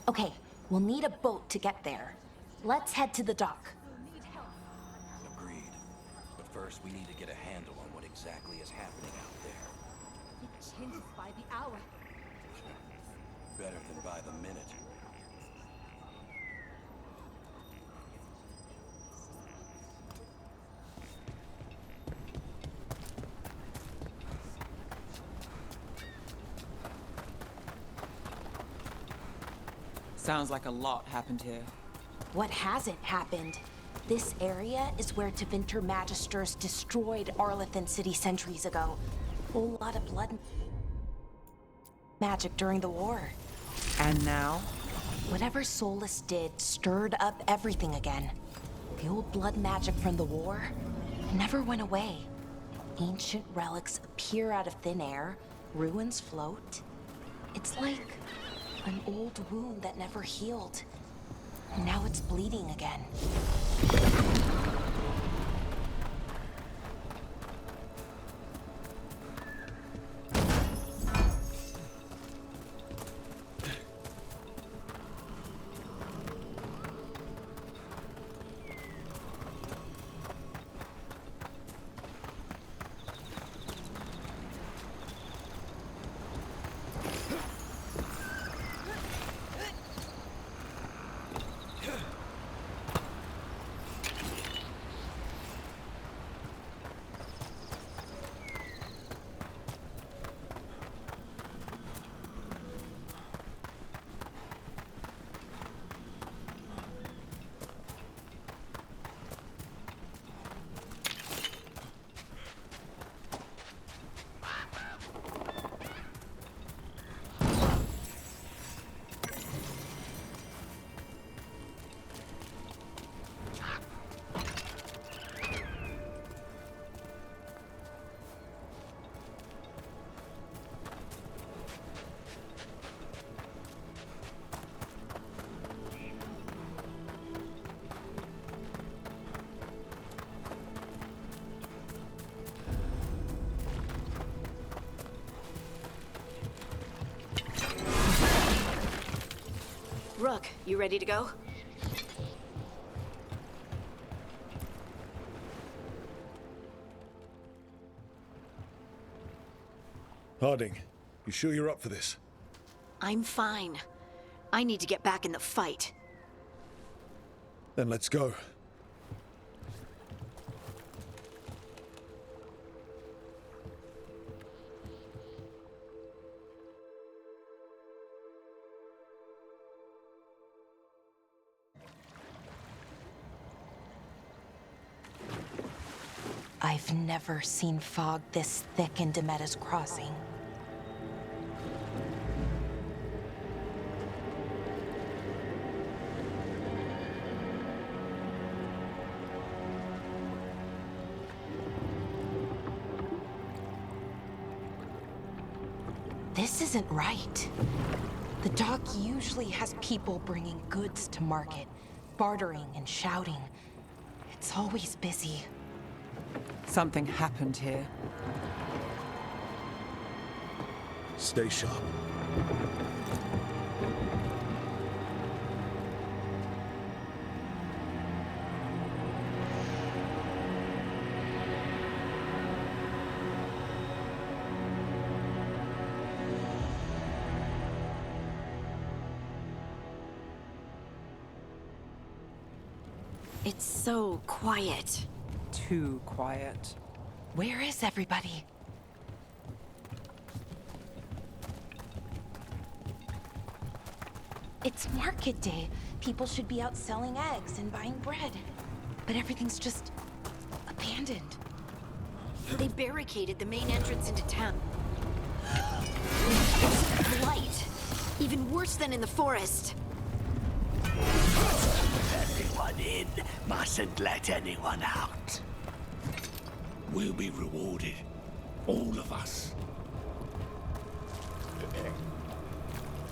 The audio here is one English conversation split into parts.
Okay, we'll need a boat to get there. Let's head to the dock. Agreed. But first, we need to get a handle on what exactly is happening out there. It changes by the hour. Better than by the minute. Sounds like a lot happened here. What hasn't happened? This area is where Tevinter Magisters destroyed Arlathan City centuries ago. A whole lot of blood magic during the war. And now? Whatever Solus did stirred up everything again. The old blood magic from the war never went away. Ancient relics appear out of thin air, ruins float. It's like an old wound that never healed. And now it's bleeding again. Rook, you ready to go? Harding, you sure you're up for this? I'm fine. I need to get back in the fight. Then let's go. I've never seen fog this thick in Demetta's Crossing. This isn't right. The dock usually has people bringing goods to market, bartering and shouting. It's always busy. Something happened here. Stay sharp. It's so quiet. Too quiet. Where is everybody? It's market day. People should be out selling eggs and buying bread. But everything's just abandoned. They barricaded the main entrance into town. Light. Even worse than in the forest. Anyone in, mustn't let anyone out. We'll be rewarded. All of us.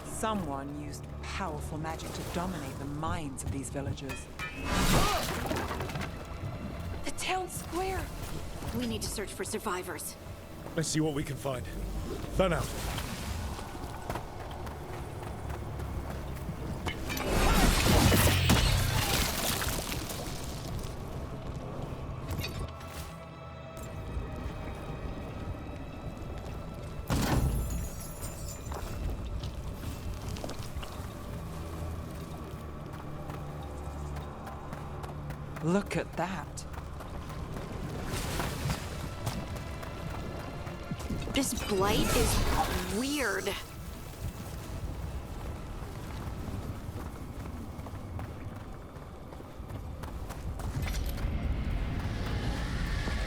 Someone used powerful magic to dominate the minds of these villagers. The town square! We need to search for survivors. Let's see what we can find. Fan out. Look at that. This blight is weird.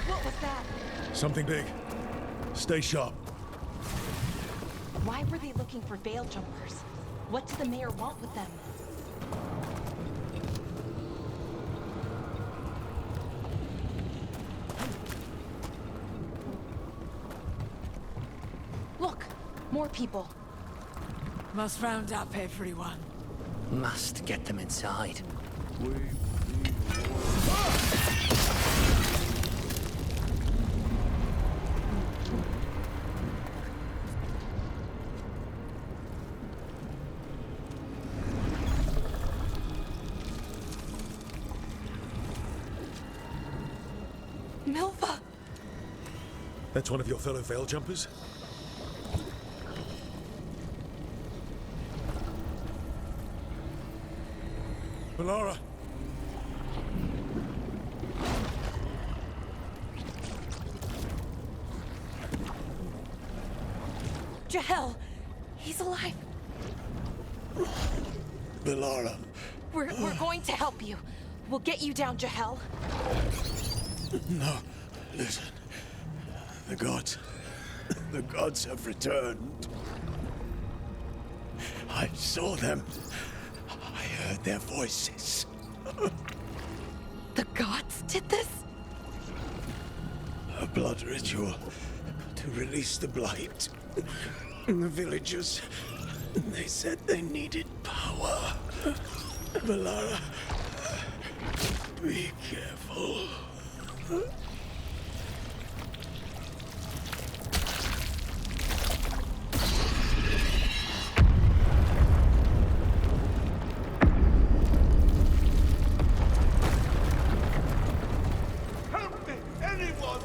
What was that? Something big. Stay sharp. Why were they looking for veil jumpers? What does the mayor want with them? Look, more people. Must round up everyone. Must get them inside. Milva! That's one of your fellow veil jumpers? Valara! Jahel! He's alive! Valara! We're going to help you. We'll get you down, Jahel. No, listen. The gods have returned. I saw them. I heard their voices. The gods did this? A blood ritual to release the blight. The villagers, they said they needed power. Valara, be careful. Help me, anyone!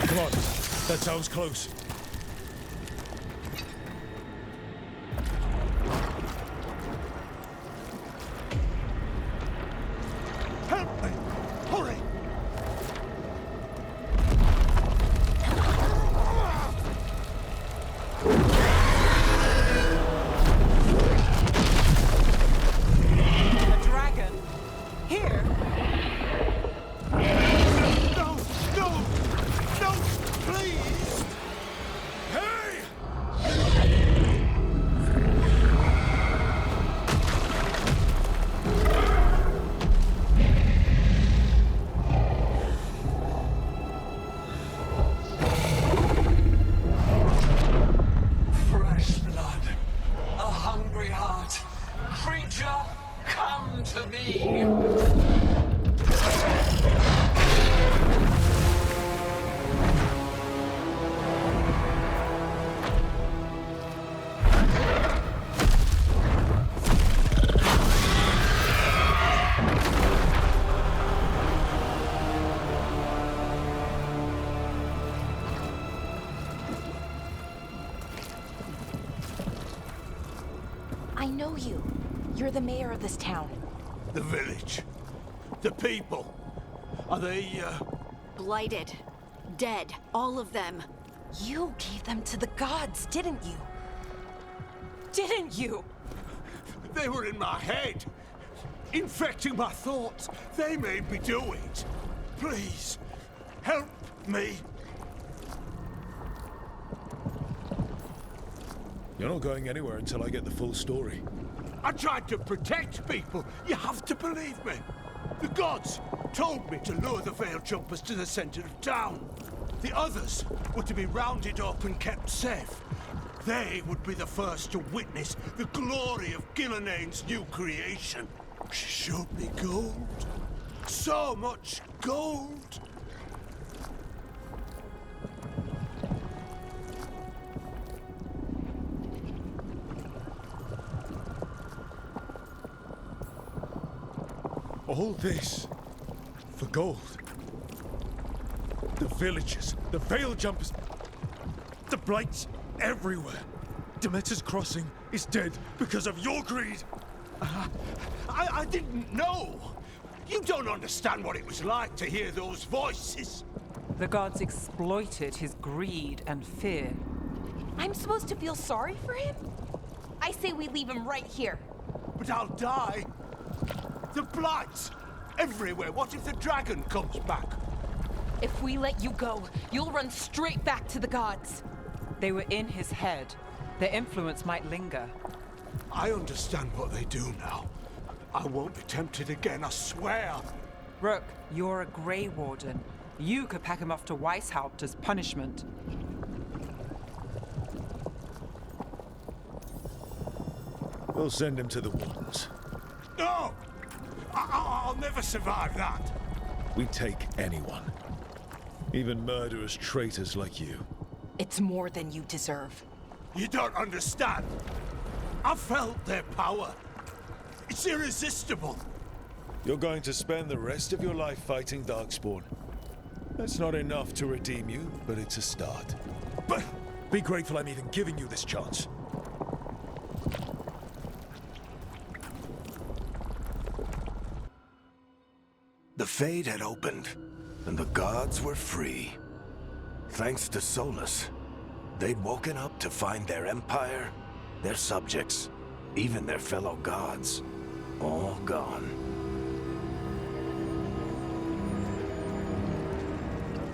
Come on, that sounds close. Help me! Hurry! A dragon? Here? No! No! No! Please! Hey! Fresh blood, a hungry heart. Creature, come to me. I know you. You're the mayor of this town. The village. The people. Are they, Blighted. Dead. All of them. You gave them to the gods, didn't you? Didn't you? They were in my head. Infecting my thoughts. They made me do it. Please, help me. You're not going anywhere until I get the full story. I tried to protect people. You have to believe me. The gods told me to lure the veil jumpers to the center of town. The others were to be rounded up and kept safe. They would be the first to witness the glory of Gilnenane's new creation. She showed me gold. So much gold! All this for gold. The villagers, the veil jumpers, the blights everywhere. Demeter's crossing is dead because of your greed. I didn't know! You don't understand what it was like to hear those voices. The gods exploited his greed and fear. I'm supposed to feel sorry for him? I say we leave him right here. But I'll die. The blights! Everywhere. What if the dragon comes back? If we let you go, you'll run straight back to the gods. They were in his head. Their influence might linger. I understand what they do now. I won't be tempted again, I swear. Rook, you're a Grey Warden. You could pack him off to Weishaupt as punishment. We'll send him to the Wardens. No! I'll never survive that. We take anyone. Even murderous traitors like you. It's more than you deserve. You don't understand. I felt their power. It's irresistible. You're going to spend the rest of your life fighting Darkspawn. That's not enough to redeem you, but it's a start. But Be grateful I'm even giving you this chance. The Fade had opened, and the gods were free. Thanks to Solus, they'd woken up to find their empire, their subjects, even their fellow gods, all gone.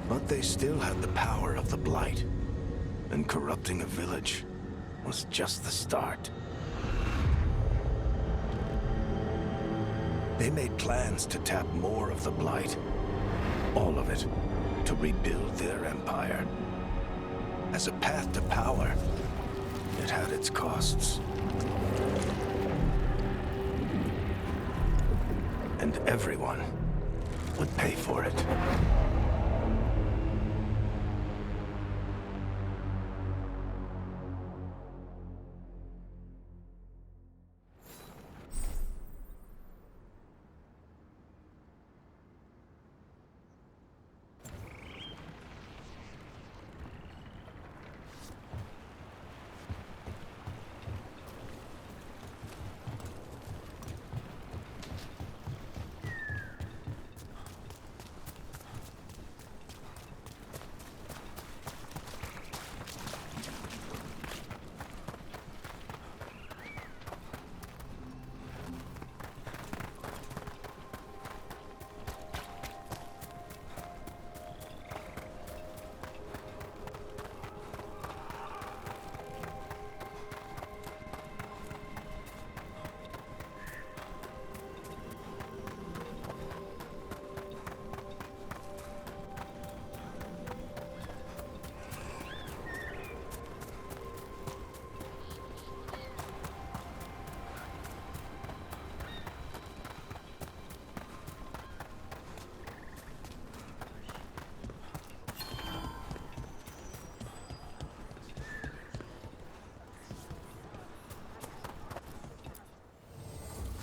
But they still had the power of the Blight, and corrupting a village was just the start. They made plans to tap more of the Blight, all of it, to rebuild their empire. As a path to power, it had its costs. And everyone would pay for it.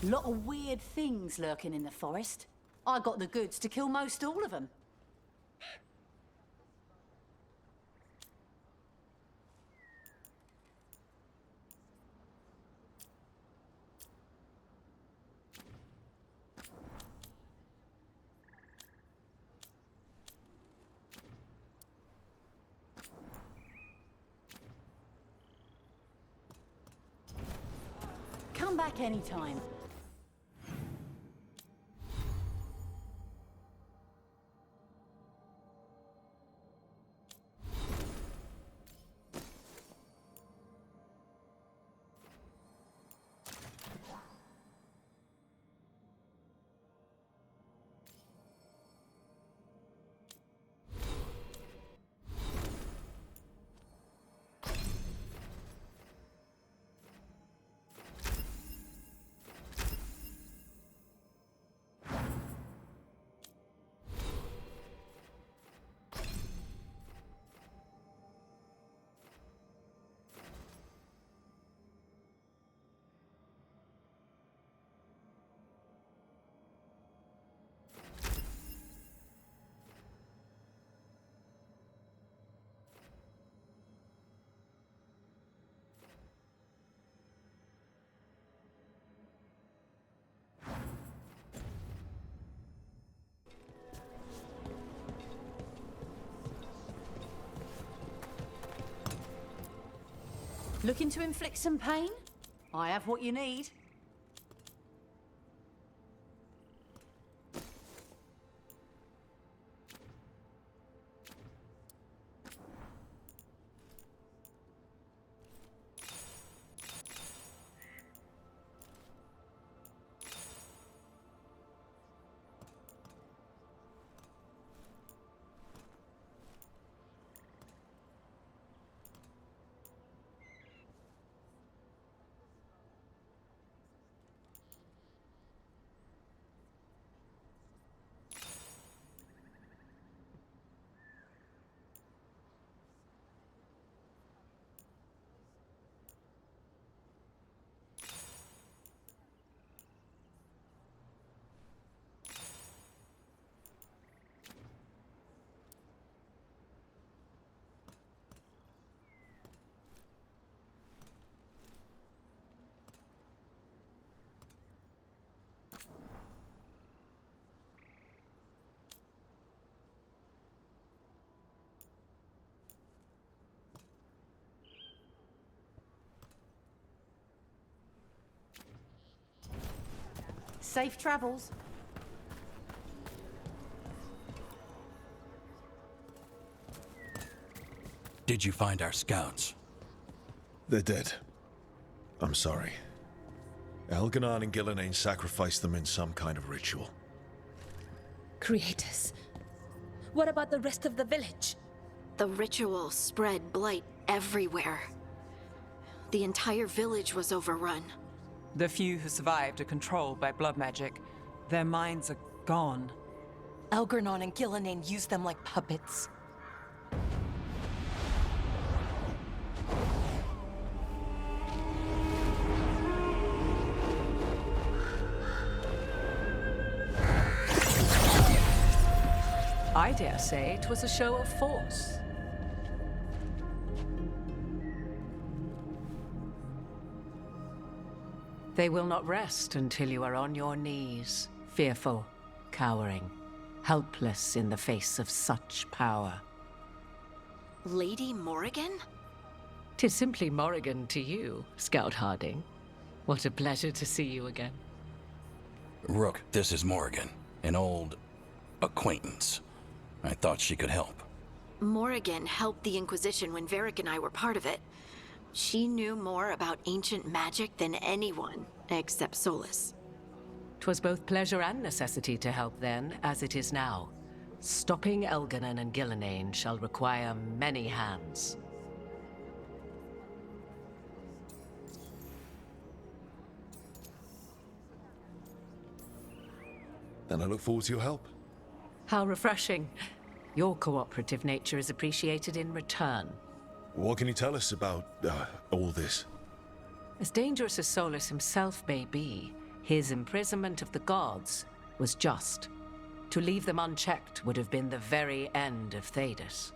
Lot of weird things lurking in the forest. I got the goods to kill most all of them. Come back anytime. Looking to inflict some pain? I have what you need. Safe travels. Did you find our scouts? They're dead. I'm sorry. Elganon and Gillenane sacrificed them in some kind of ritual. Creators. What about the rest of the village? The ritual spread blight everywhere. The entire village was overrun. The few who survived are controlled by blood magic. Their minds are gone. Elgarnon and Gillenane used them like puppets. I dare say it was a show of force. They will not rest until you are on your knees, fearful, cowering, helpless in the face of such power. Lady Morrigan? 'Tis simply Morrigan to you, Scout Harding. What a pleasure to see you again. Rook, this is Morrigan, an old acquaintance. I thought she could help. Morrigan helped the Inquisition when Varric and I were part of it. She knew more about ancient magic than anyone, except Solus. 'Twas both pleasure and necessity to help then, as it is now. Stopping Elganon and Gillenane shall require many hands. Then I look forward to your help. How refreshing. Your cooperative nature is appreciated in return. What can you tell us about all this? As dangerous as Solus himself may be, his imprisonment of the gods was just. To leave them unchecked would have been the very end of Thedas.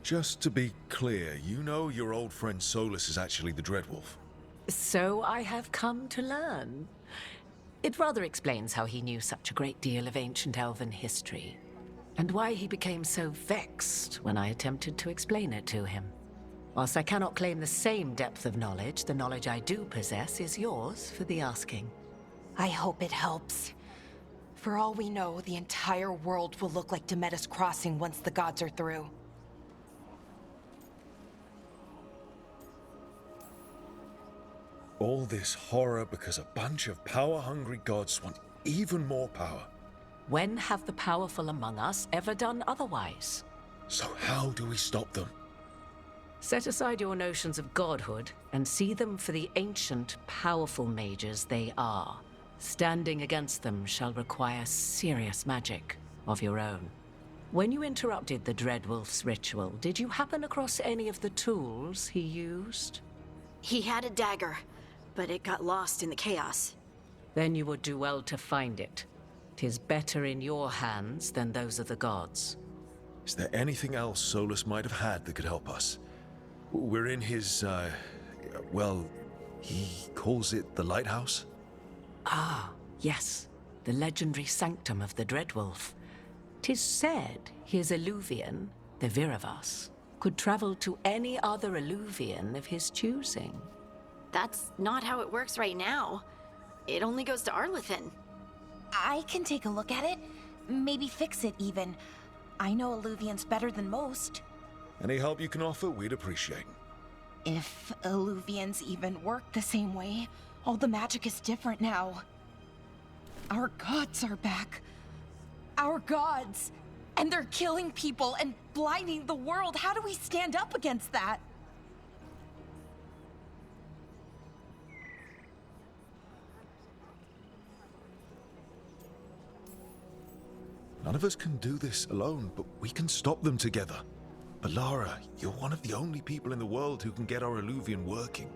Just to be clear, you know your old friend Solus is actually the Dreadwolf. So I have come to learn. It rather explains how he knew such a great deal of ancient elven history, and why he became so vexed when I attempted to explain it to him. Whilst I cannot claim the same depth of knowledge, the knowledge I do possess is yours for the asking. I hope it helps. For all we know, the entire world will look like Demetus Crossing once the gods are through. All this horror because a bunch of power-hungry gods want even more power. When have the powerful among us ever done otherwise? So how do we stop them? Set aside your notions of godhood and see them for the ancient, powerful mages they are. Standing against them shall require serious magic of your own. When you interrupted the Dreadwolf's ritual, did you happen across any of the tools he used? He had a dagger, but it got lost in the chaos. Then you would do well to find it. 'Tis better in your hands than those of the gods. Is there anything else Solus might have had that could help us? We're in his, well, he calls it the lighthouse? Ah, Yes, the legendary sanctum of the Dreadwolf. 'Tis said his Illuvian, the Viravas, could travel to any other Illuvian of his choosing. That's not how it works right now. It only goes to Arlethan. I can take a look at it. Maybe fix it, even. I know Illuvians better than most. Any help you can offer, we'd appreciate. If Illuvians even work the same way, all the magic is different now. Our gods are back. Our gods! And they're killing people and blinding the world. How do we stand up against that? None of us can do this alone, but we can stop them together. Alara, you're one of the only people in the world who can get our Illuvian working.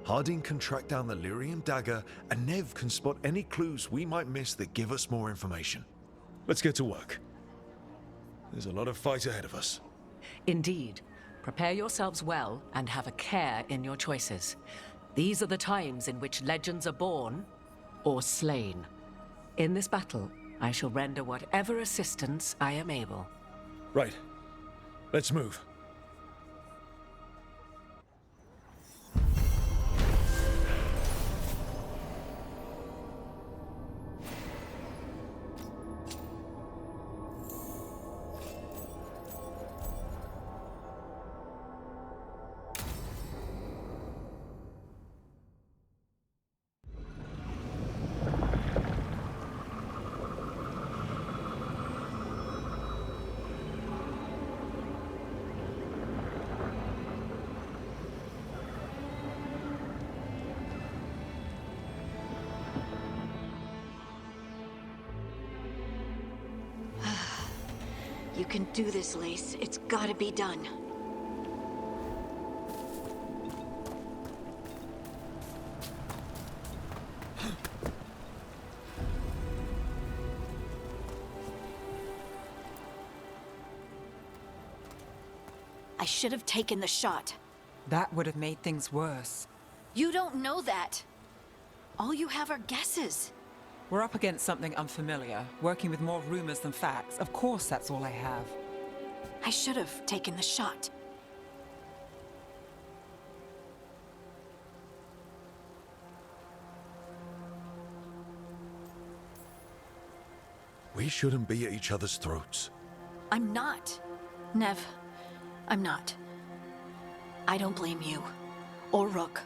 Harding can track down the Lyrium dagger, and Nev can spot any clues we might miss that give us more information. Let's get to work. There's a lot of fight ahead of us. Indeed. Prepare yourselves well and have a care in your choices. These are the times in which legends are born or slain. In this battle, I shall render whatever assistance I am able. Right. Let's move. You can do this, Lace. It's gotta be done. I should have taken the shot. That would have made things worse. You don't know that. All you have are guesses. We're up against something unfamiliar, working with more rumors than facts. Of course, that's all I have. I should have taken the shot. We shouldn't be at each other's throats. I'm not. Nev, I'm not. I don't blame you, or Rook,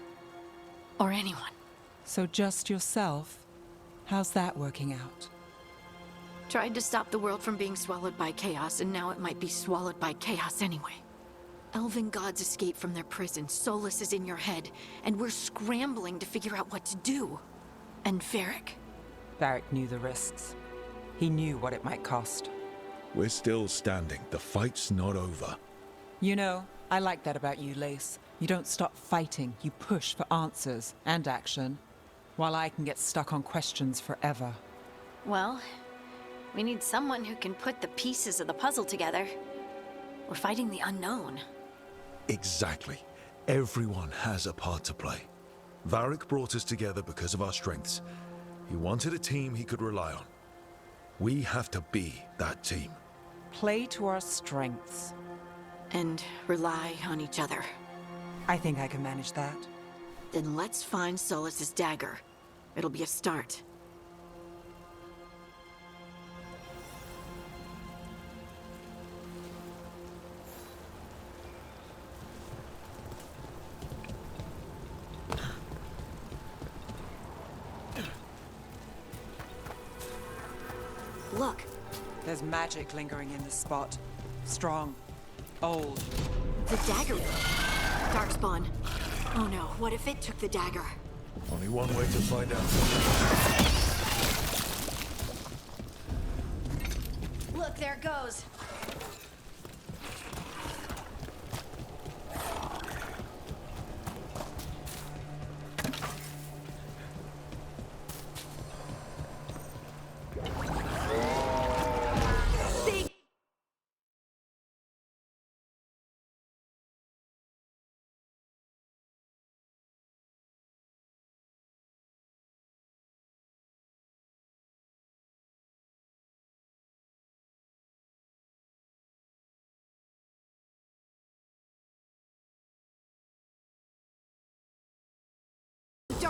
or anyone. So just yourself? How's that working out? Tried to stop the world from being swallowed by chaos, and now it might be swallowed by chaos anyway. Elven gods escaped from their prison, Solus is in your head, and we're scrambling to figure out what to do. And Varric. Varric knew the risks. He knew what it might cost. We're still standing. The fight's not over. You know, I like that about you, Lace. You don't stop fighting, you push for answers and action, while I can get stuck on questions forever. Well, we need someone who can put the pieces of the puzzle together. We're fighting the unknown. Exactly. Everyone has a part to play. Varric brought us together because of our strengths. He wanted a team he could rely on. We have to be that team. Play to our strengths. And rely on each other. I think I can manage that. Then let's find Solus's dagger. It'll be a start. Look. There's magic lingering in this spot. Strong. Old. The dagger. Darkspawn. Oh no, what if it took the dagger? Only one way to find out. Look, there it goes.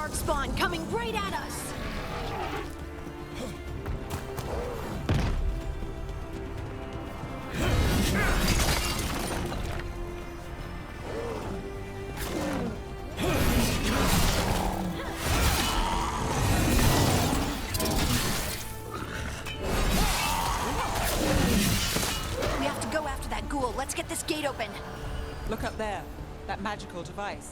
darkspawn coming right at us! We have to go after that ghoul. Let's get this gate open. Look up there. That magical device.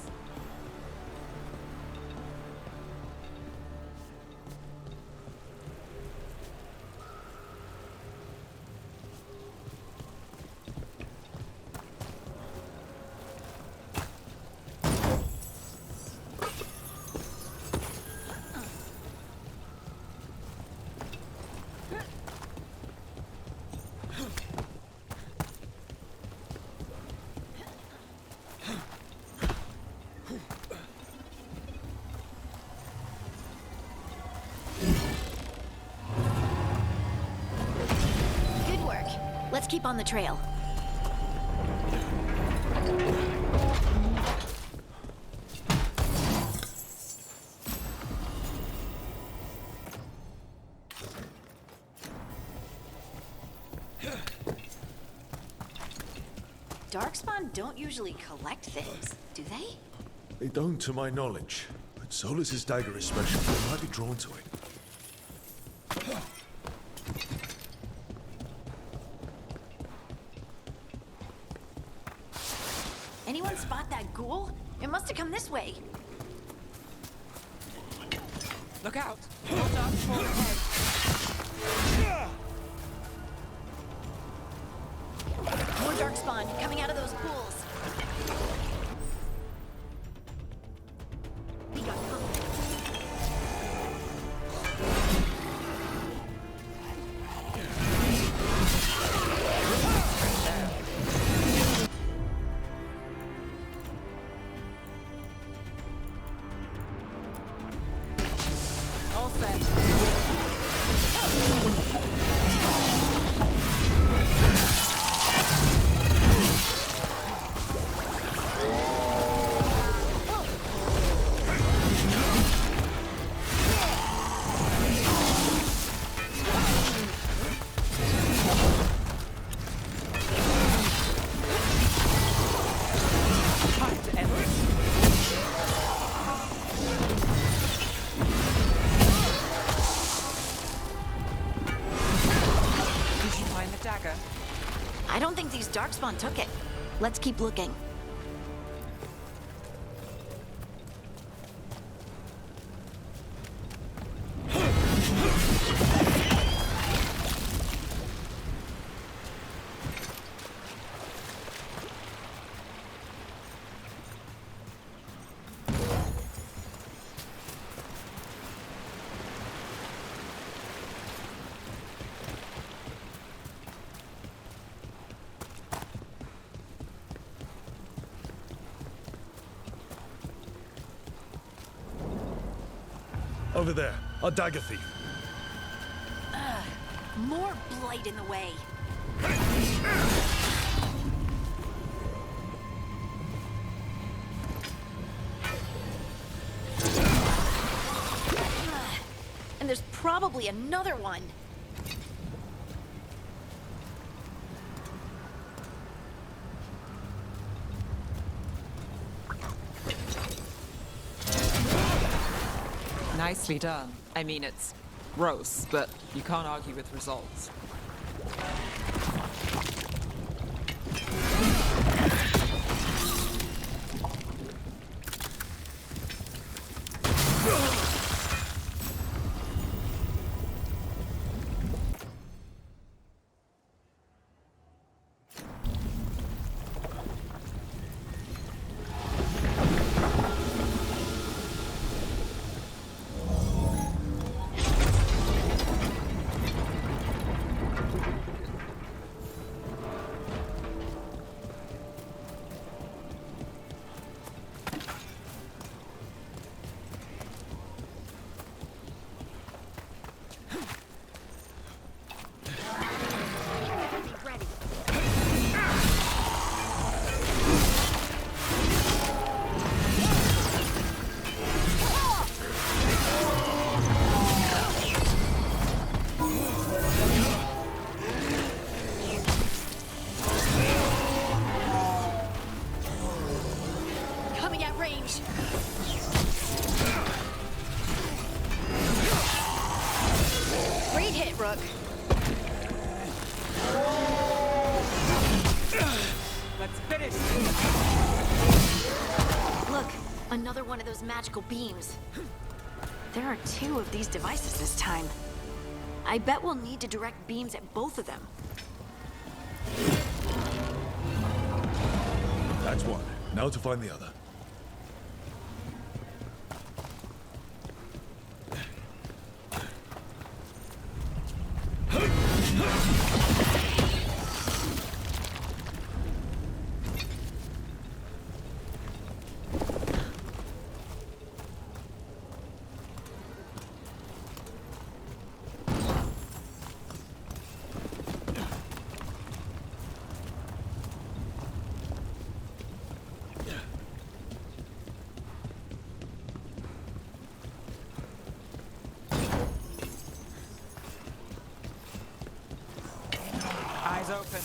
Good work. Let's keep on the trail. Darkspawn don't usually collect things, do they? They don't, to my knowledge. But Solus's dagger is special. They might be drawn to it. Anyone spot that ghoul? It must have come this way. Look out! More darkspawn ahead. More darkspawn coming out of those pools. We got company. All set. Time to end this. Did you find the dagger? I don't think these darkspawn took it. Let's keep looking. Over there, our dagger thief. More blight in the way. And there's probably another one. Nicely done. I mean, it's gross, but you can't argue with results. Great hit, Rook. Let's finish! Look, another one of those magical beams. There are 2 of these devices this time. I bet we'll need to direct beams at both of them. That's one. Now to find the other. Eyes open.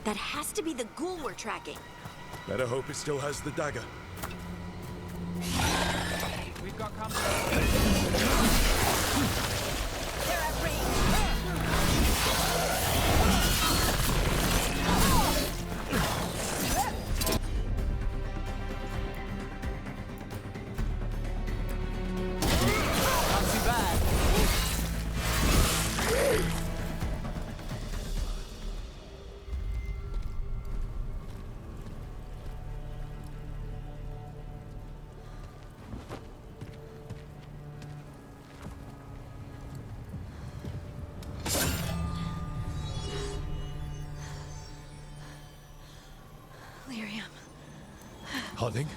That has to be the ghoul we're tracking. Better hope it still has the dagger. We've got company. They're at range. Not too bad. Lyrium. Harding?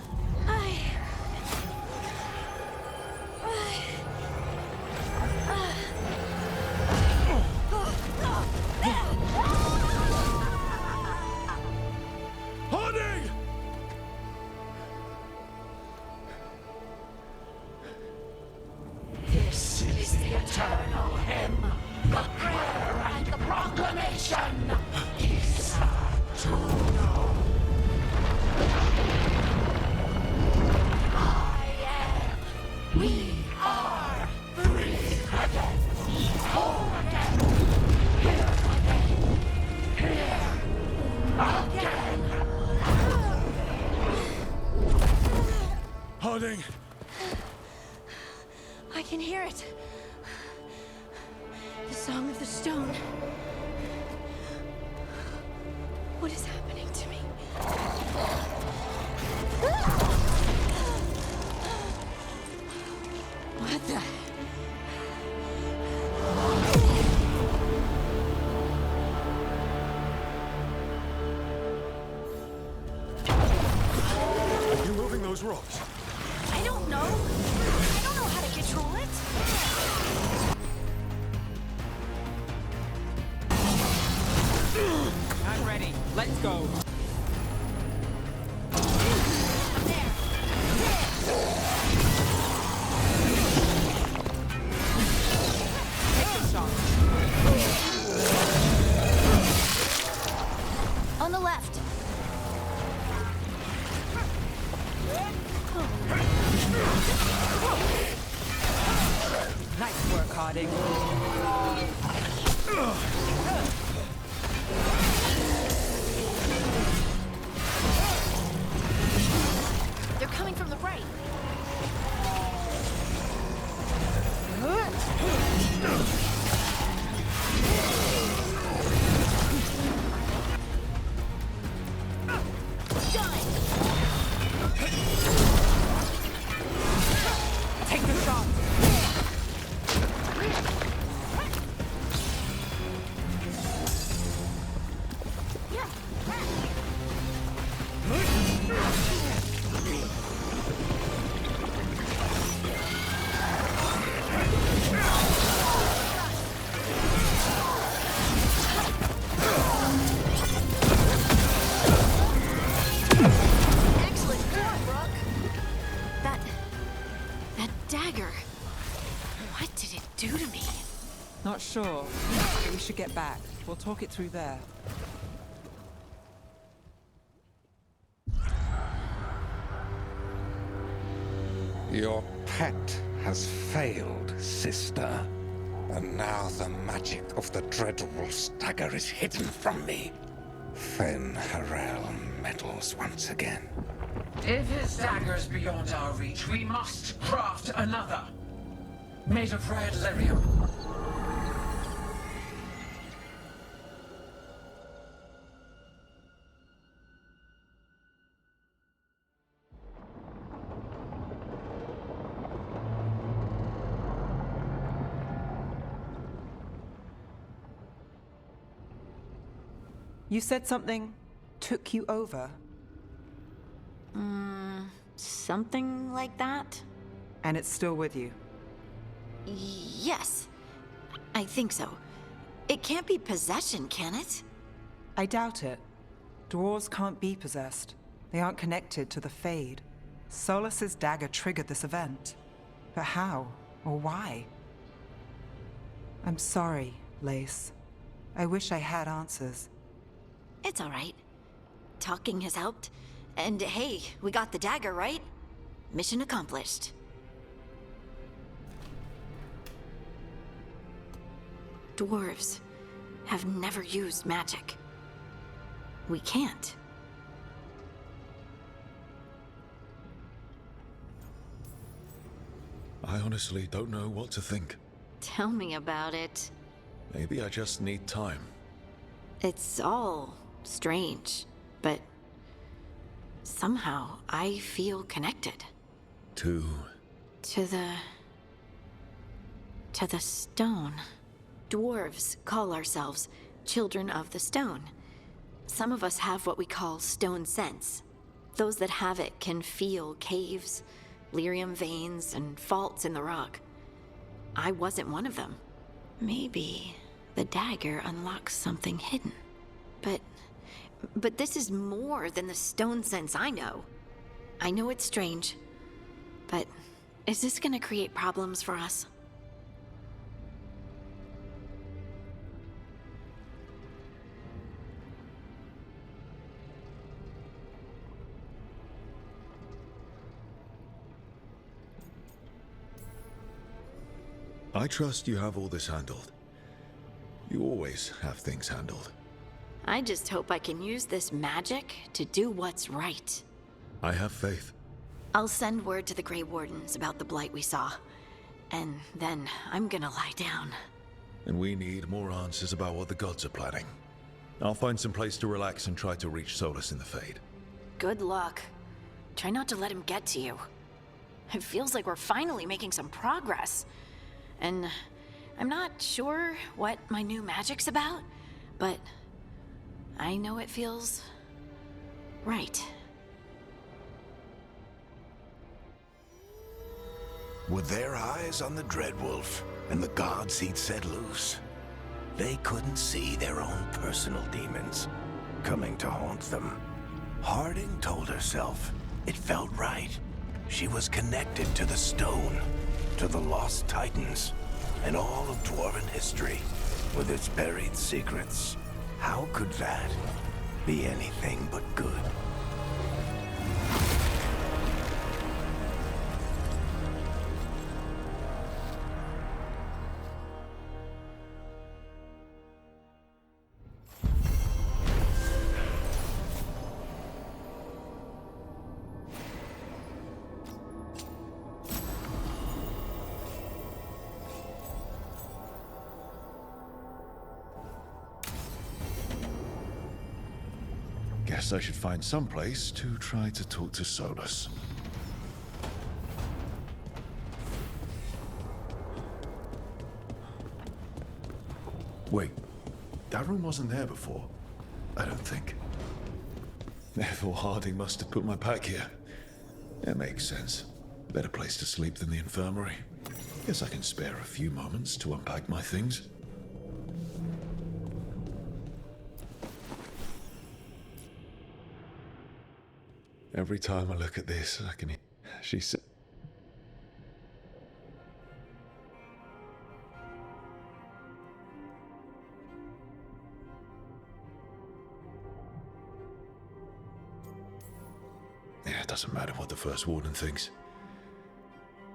Harding! This is the eternal hymn, the prayer and the proclamation. Isa to know. I am. We are free again. Whole again. Here again. Here again. Harding! I can hear it. The Song of the Stone. What is happening to me? What the? Are you moving those rocks? I don't know. I don't know how to control it. I'm ready. Let's go. Harding. They're coming from the right. Take the shot! Excellent job, Brooke. That dagger. What did it do to me? Not sure. We should get back. We'll talk it through there. Your pet has failed, sister. And now the magic of the Dreadwolf's dagger is hidden from me. Fen Harel meddles once again. If his dagger's beyond our reach, we must craft another. Made of red lyrium. You said something took you over, Something like that? and it's still with you. Yes. I think so. It can't be possession, can it? I doubt it. Dwarves can't be possessed. They aren't connected to the Fade. Solus's dagger triggered this event. But how? Or why? I'm sorry, Lace. I wish I had answers. It's all right. Talking has helped. And hey, we got the dagger, right? Mission accomplished. Dwarves have never used magic. We can't. I honestly don't know what to think. Tell me about it. Maybe I just need time. It's all strange, but somehow I feel connected. To To the stone. Dwarves call ourselves children of the stone. Some of us have what we call stone sense. Those that have it can feel caves, lyrium veins, and faults in the rock. I wasn't one of them. Maybe the dagger unlocks something hidden. But this is more than the stone sense I know. I know it's strange, but is this gonna create problems for us? I trust you have all this handled. You always have things handled. I just hope I can use this magic to do what's right. I have faith. I'll send word to the Grey Wardens about the blight we saw. And then I'm gonna lie down. And we need more answers about what the gods are planning. I'll find some place to relax and try to reach Solus in the Fade. Good luck. Try not to let him get to you. It feels like we're finally making some progress. And I'm not sure what my new magic's about, but I know it feels right. With their eyes on the Dreadwolf and the gods he'd set loose, they couldn't see their own personal demons coming to haunt them. Harding told herself it felt right. She was connected to the stone, to the lost titans, and all of Dwarven history, with its buried secrets. How could that be anything but good? guess I should find some place to try to talk to Solus. Wait, that room wasn't there before. I don't think. Therefore, Harding must have put my pack here. It makes sense. Better place to sleep than the infirmary. Guess I can spare a few moments to unpack my things. Every time I look at this, I can hear... She said... Yeah, it doesn't matter what the First Warden thinks.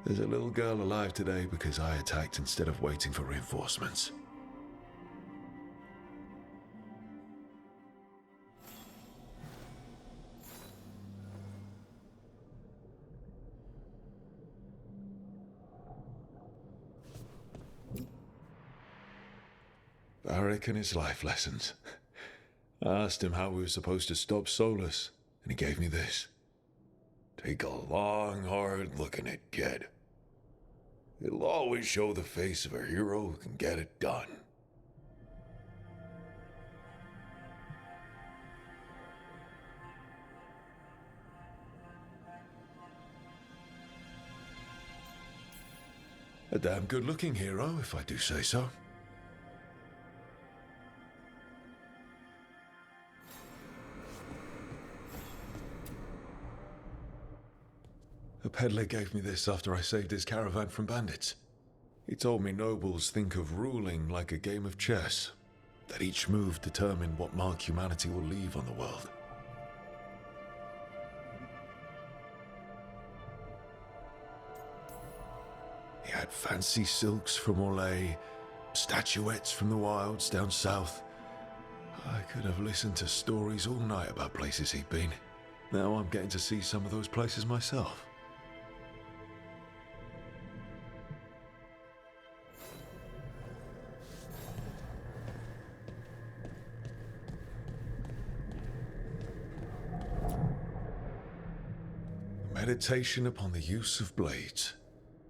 There's a little girl alive today because I attacked instead of waiting for reinforcements. Barak and his life lessons. I asked him how we were supposed to stop Solus, and he gave me this. Take a long, hard look at it, kid. It'll always show the face of a hero who can get it done. A damn good-looking hero, if I do say so. A peddler gave me this after I saved his caravan from bandits. He told me nobles think of ruling like a game of chess, that each move determined what mark humanity will leave on the world. He had fancy silks from Orlais, statuettes from the wilds down south. I could have listened to stories all night about places he'd been. Now I'm getting to see some of those places myself. Meditation upon the use of blades.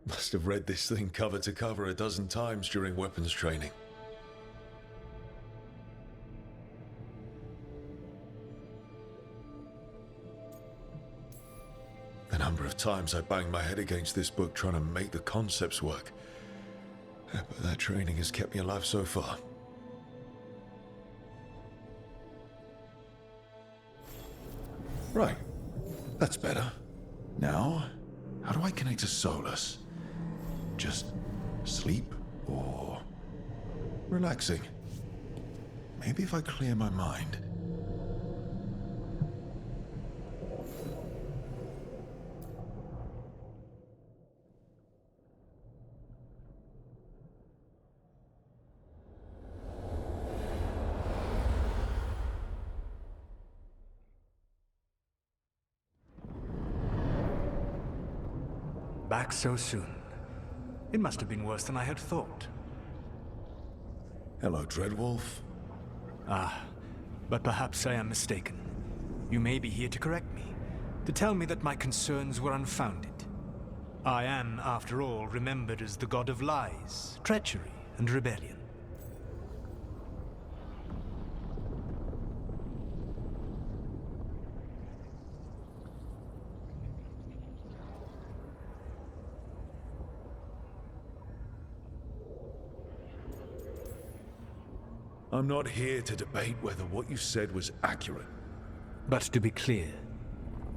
Must have read this thing cover to cover a dozen times during weapons training. The number of times I banged my head against this book trying to make the concepts work. But that training has kept me alive so far. Right. That's better. Now, how do I connect to Solus? Just sleep or relaxing? Maybe if I clear my mind. Back so soon. It must have been worse than I had thought. Hello, Dreadwolf. Ah, but perhaps I am mistaken. You may be here to correct me, to tell me that my concerns were unfounded. I am, after all, remembered as the god of lies, treachery, and rebellion. I'm not here to debate whether what you said was accurate. But to be clear,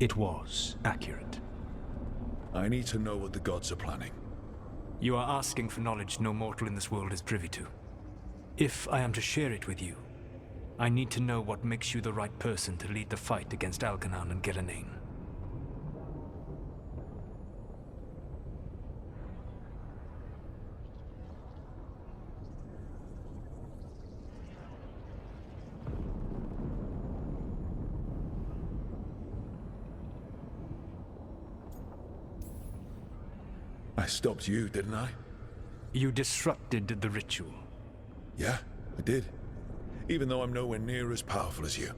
it was accurate. I need to know what the gods are planning. You are asking for knowledge no mortal in this world is privy to. If I am to share it with you, I need to know what makes you the right person to lead the fight against Algernon and Gillenane. I stopped you, didn't I? You disrupted the ritual. Yeah, I did. Even though I'm nowhere near as powerful as you.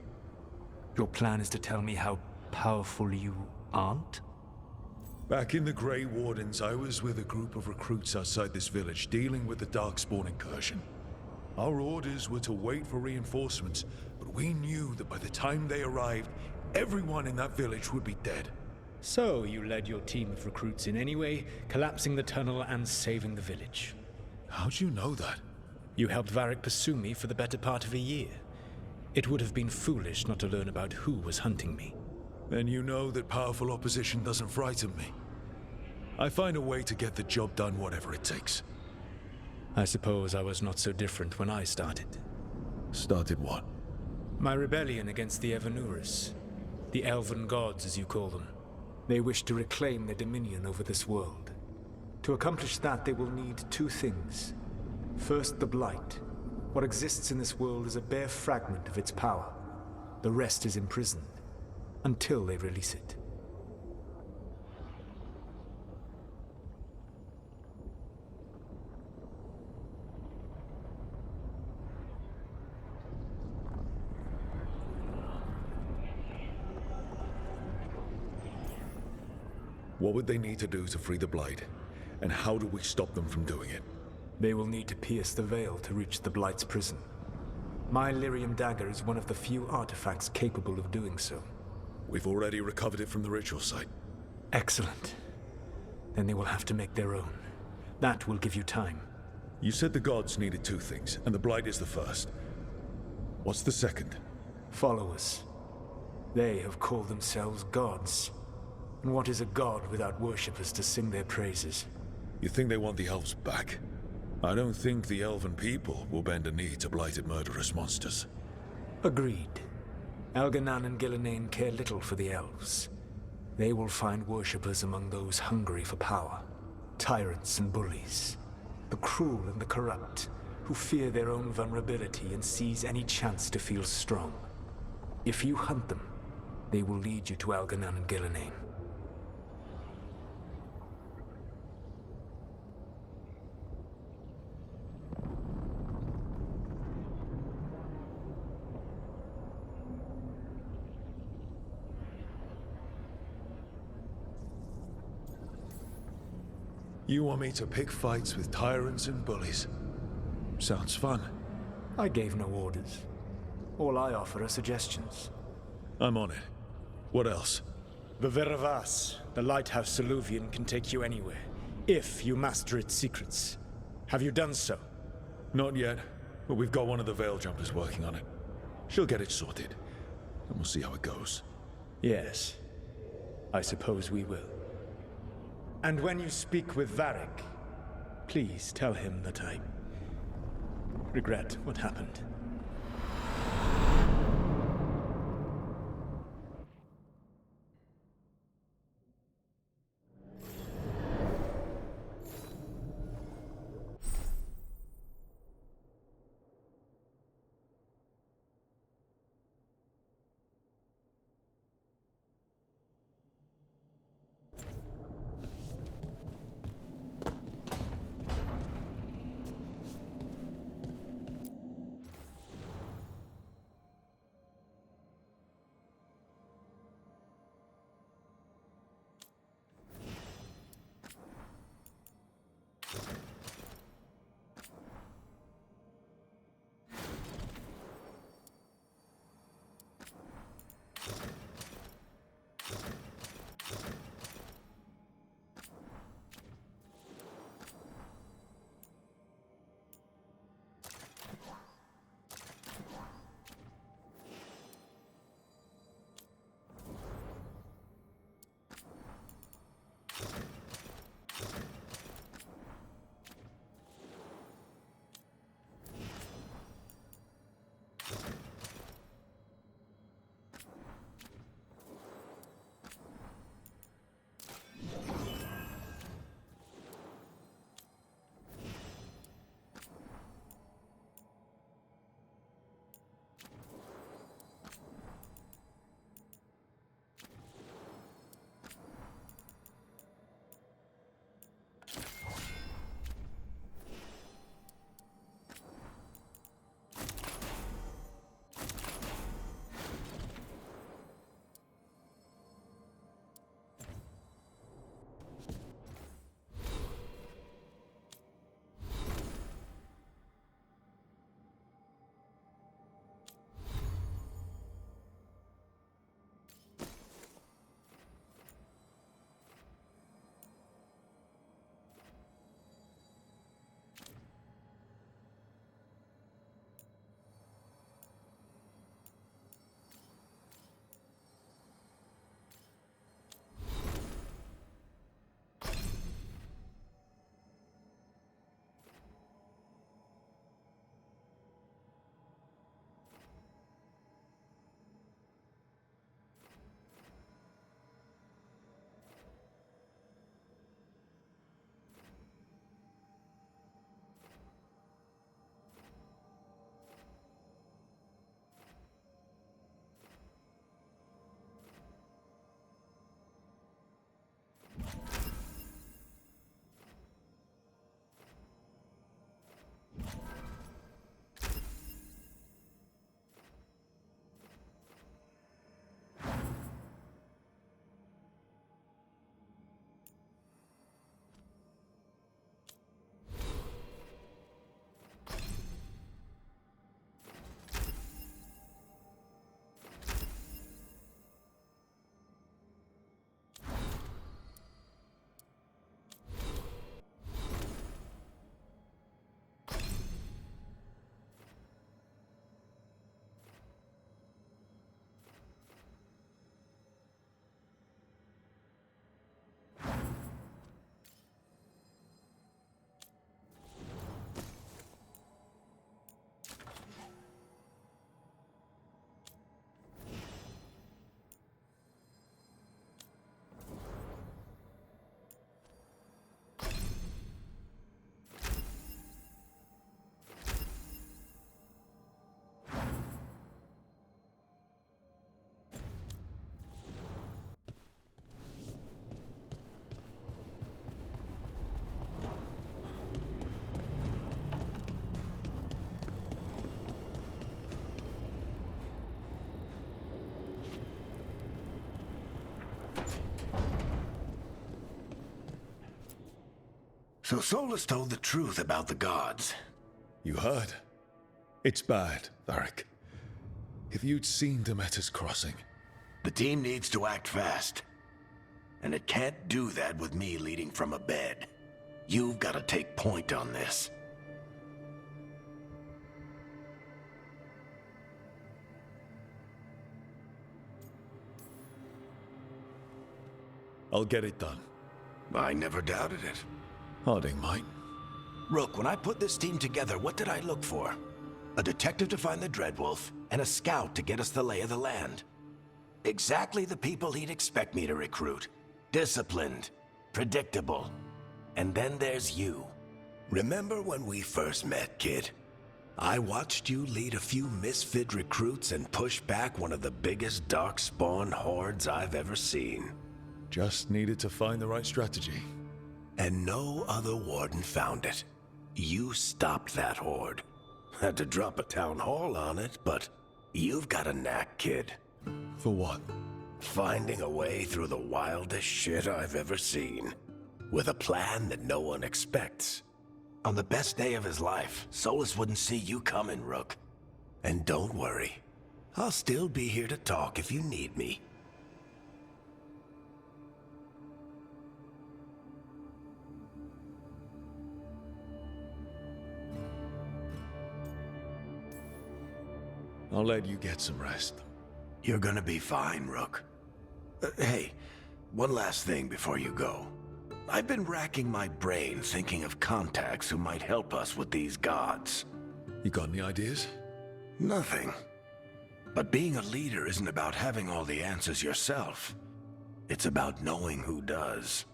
Your plan is to tell me how powerful you aren't? Back in the Grey Wardens, I was with a group of recruits outside this village dealing with the Darkspawn incursion. Our orders were to wait for reinforcements, but we knew that by the time they arrived, everyone in that village would be dead. So you led your team of recruits in anyway, collapsing the tunnel and saving the village. How'd you know that? You helped Varric pursue me for the better part of a year. It would have been foolish not to learn about who was hunting me. Then you know that powerful opposition doesn't frighten me. I find a way to get the job done whatever it takes. I suppose I was not so different when I started. Started what? My rebellion against the Evanuris. The Elven Gods, as you call them. They wish to reclaim their dominion over this world. To accomplish that, they will need two things. First, the Blight. What exists in this world is a bare fragment of its power. The rest is imprisoned, until they release it. What would they need to do to free the Blight? And how do we stop them from doing it? They will need to pierce the veil to reach the Blight's prison. My Lyrium dagger is one of the few artifacts capable of doing so. We've already recovered it from the ritual site. Excellent. Then they will have to make their own. That will give you time. You said the gods needed two things, and the Blight is the first. What's the second? Followers. They have called themselves gods. And what is a god without worshippers to sing their praises? You think they want the elves back? I don't think the elven people will bend a knee to blighted murderous monsters. Agreed. Elganan and Gillenane care little for the elves. They will find worshippers among those hungry for power. Tyrants and bullies. The cruel and the corrupt, who fear their own vulnerability and seize any chance to feel strong. If you hunt them, they will lead you to Elganan and Gillenane. You want me to pick fights with tyrants and bullies? Sounds fun. I gave no orders. All I offer are suggestions. I'm on it. What else? The Veravas, the lighthouse Soluvian, can take you anywhere, if you master its secrets. Have you done so? Not yet, but we've got one of the Veil Jumpers working on it. She'll get it sorted, and we'll see how it goes. Yes. I suppose we will. And when you speak with Varric, please tell him that I regret what happened. So Solus told the truth about the gods. You heard? It's bad, Varric. If you'd seen Demeter's crossing... The team needs to act fast. And it can't do that with me leading from a bed. You've got to take point on this. I'll get it done. I never doubted it. Harding might. Rook, when I put this team together, what did I look for? A detective to find the Dreadwolf, and a scout to get us the lay of the land. Exactly the people he'd expect me to recruit. Disciplined, predictable. And then there's you. Remember when we first met, kid? I watched you lead a few misfit recruits and push back one of the biggest darkspawn hordes I've ever seen. Just needed to find the right strategy. And no other warden found it. You stopped that horde. Had to drop a town hall on it, but you've got a knack, kid. For what? Finding a way through the wildest shit I've ever seen. With a plan that no one expects. On the best day of his life, Solus wouldn't see you coming, Rook. And don't worry. I'll still be here to talk if you need me. I'll let you get some rest. You're gonna be fine, Rook. Hey, one last thing before you go. I've been racking my brain thinking of contacts who might help us with these gods. You got any ideas? Nothing. But being a leader isn't about having all the answers yourself. It's about knowing who does.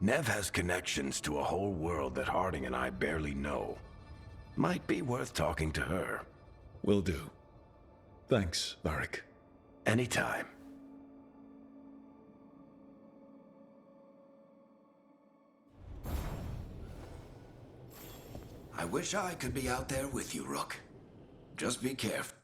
Nev has connections to a whole world that Harding and I barely know. Might be worth talking to her. Will do. Thanks, Varric. Anytime. I wish I could be out there with you, Rook. Just be careful.